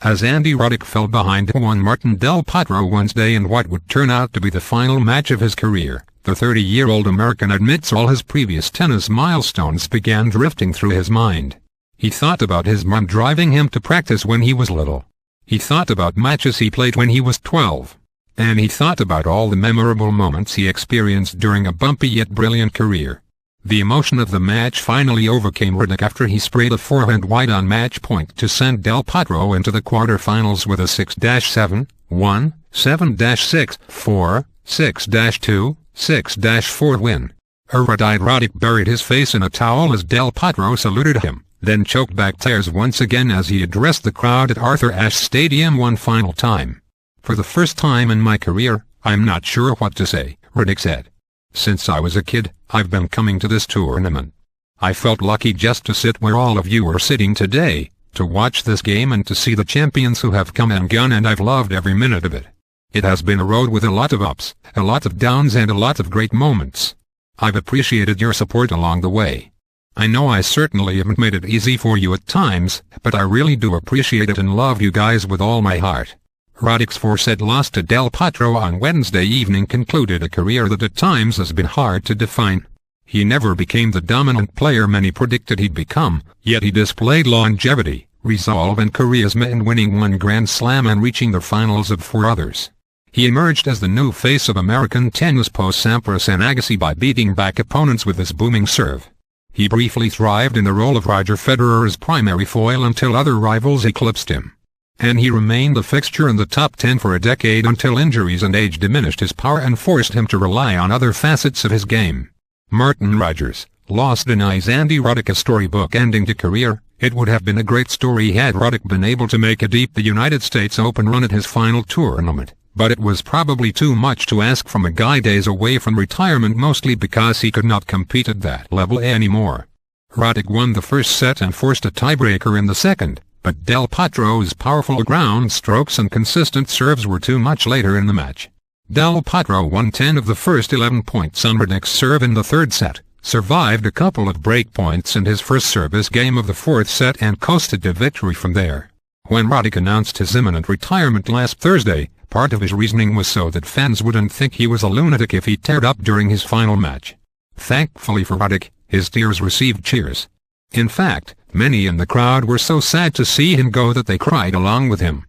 as Andy Roddick fell behind Juan Martín del Potro Wednesday in what would turn out to be the final match of his career. The 30-year-old American admits all his previous tennis milestones began drifting through his mind. He thought about his mom driving him to practice when he was little. He thought about matches he played when he was 12. And he thought about all the memorable moments he experienced during a bumpy yet brilliant career. The emotion of the match finally overcame Roddick after he sprayed a forehand wide on match point to send Del Potro into the quarterfinals with a 6-7, 1, 7-6, 4, 6-2, 6-4 win. A red-eyed Roddick buried his face in a towel as Del Potro saluted him, then choked back tears once again as he addressed the crowd at Arthur Ashe Stadium one final time. "For the first time in my career, I'm not sure what to say," Roddick said. "Since I was a kid, I've been coming to this tournament. I felt lucky just to sit where all of you are sitting today, to watch this game and to see the champions who have come and gone, and I've loved every minute of it. It has been a road with a lot of ups, a lot of downs, and a lot of great moments. I've appreciated your support along the way. I know I certainly haven't made it easy for you at times, but I really do appreciate it and love you guys with all my heart." Roddick's 4-set loss to Del Potro on Wednesday evening concluded a career that at times has been hard to define. He never became the dominant player many predicted he'd become, yet he displayed longevity, resolve and charisma in winning one Grand Slam and reaching the finals of 4 others. He emerged as the new face of American tennis post-Sampras and Agassi by beating back opponents with his booming serve. He briefly thrived in the role of Roger Federer's primary foil until other rivals eclipsed him. And he remained a fixture in the top 10 for a decade until injuries and age diminished his power and forced him to rely on other facets of his game. Martin Rogers, lost denies Andy Roddick a storybook ending to career. "It would have been a great story had Roddick been able to make a deep the United States Open run at his final tournament, but it was probably too much to ask from a guy days away from retirement, mostly because he could not compete at that level anymore." Roddick won the first set and forced a tiebreaker in the second, but Del Potro's powerful ground strokes and consistent serves were too much later in the match. Del Potro won 10 of the first 11 points on Roddick's serve in the third set, survived a couple of breakpoints in his first service game of the fourth set and coasted to victory from there. When Roddick announced his imminent retirement last Thursday, part of his reasoning was so that fans wouldn't think he was a lunatic if he teared up during his final match. Thankfully for Roddick, his tears received cheers. In fact, many in the crowd were so sad to see him go that they cried along with him.